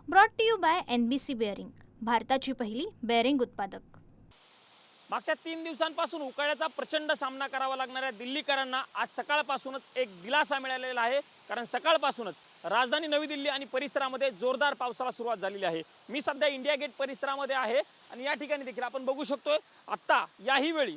Brought to you by NBC bearing, भारताची पहिली bearing उत्पादक। मागच्या 3 दिवसांपासून उकाड्याचा प्रचंड सामना करावा लागणाऱ्या दिल्लीकरांना आज सकाळपासूनच एक दिलासा मिळालेला आहे। कारण सकाळपासूनच राजधानी नवी दिल्ली आणि परिसरामध्ये जोरदार पावसाला सुरुवात झालेली आहे। मी सध्या इंडिया गेट परिसरामध्ये आहे आणि या ठिकाणी देखील आपण बघू शकतोय आता याही वेळी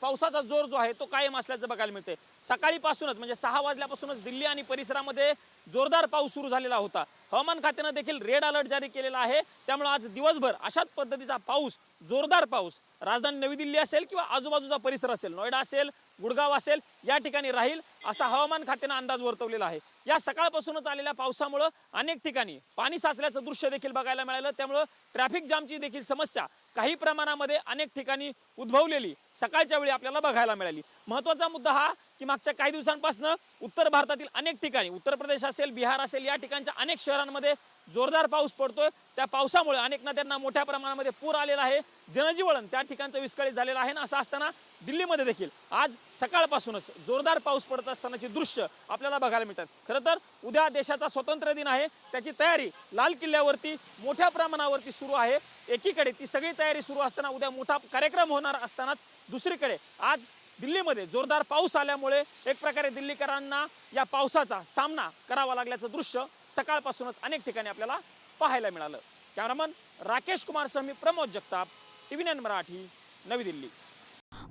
पावसाचा जोर जो आहे तो कायम असल्याचं बघायला मिळते। सकाळीपासूनच म्हणजे 6 वाजल्यापासूनच दिल्ली आणि परिसरामध्ये जोरदार पाऊस सुरू झालेला होता। हवामान खात्याने देखील रेड अलर्ट जारी केलेला आहे। त्यामुळे आज दिवसभर अशाच पद्धतीचा पाऊस, जोरदार पाऊस राजधानी नवी दिल्ली असेल किंवा आजूबाजूचा परिसर असेल, नोएडा असेल, गुडगाव असेल, या ठिकाणी राहील असा हवामान खात्याने अंदाज वर्तवलेला आहे। या सकाळपासूनच आलेल्या पावसामुळे अनेक ठिकाणी पाणी साचल्याचं दृश्य देखील बघायला मिळालं। त्यामुळे ट्रॅफिक जामची देखील समस्या काही प्रमाणामध्ये अनेक ठिकाणी उद्भवलेली सकाळच्या वेळी आपल्याला बघायला मिळाली। महत्त्वाचा मुद्दा हा की मागच्या काही दिवसांपासून उत्तर भारतातील अनेक ठिकाणी, उत्तर प्रदेश असेल, बिहार असेल, या ठिकाणच्या अनेक शहरांमध्ये जोरदार पाऊस पडतोय। त्या पावसामुळे अनेक नद्यांना मोठ्या प्रमाणामध्ये पूर आलेला आहे, जनजीवन त्या ठिकाणचं विस्कळीत झालेलं आहे। असं असताना दिल्लीमध्ये देखील आज सकाळपासूनच जोरदार पाऊस पडत असतानाची दृश्य आपल्याला बघायला मिळतात। खरं तर उद्या देशाचा स्वातंत्र्य दिन आहे, त्याची तयारी लाल किल्ल्यावरती मोठ्या प्रमाणावरती सुरू आहे। एकीकडे ती सगळी तयारी सुरू असताना उद्या मोठा कार्यक्रम होणार असतानाच दुसरीकडे आज दिल्लीमध्ये जोरदार पाऊस आल्यामुळे एक प्रकारे दिल्लीकरांना या पावसाचा सामना करावा लागल्याचं दृश्य सकाळपासूनच अनेक ठिकाणी आपल्याला पाहायला मिळालं। कॅमेरामन राकेश कुमार सह मी प्रमोद जगताप, TV9 मराठी, नवी Delhi.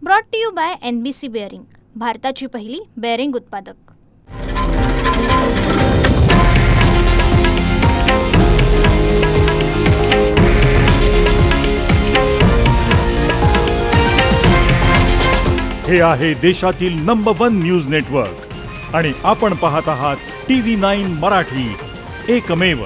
Brought to you by NBC bearing, भारताची पहिली बेअरिंग उत्पादक। हे आहे देशातील नंबर 1 न्यूज नेटवर्क आणि आपण पाहत आहात TV9 मराठी, एकमेव।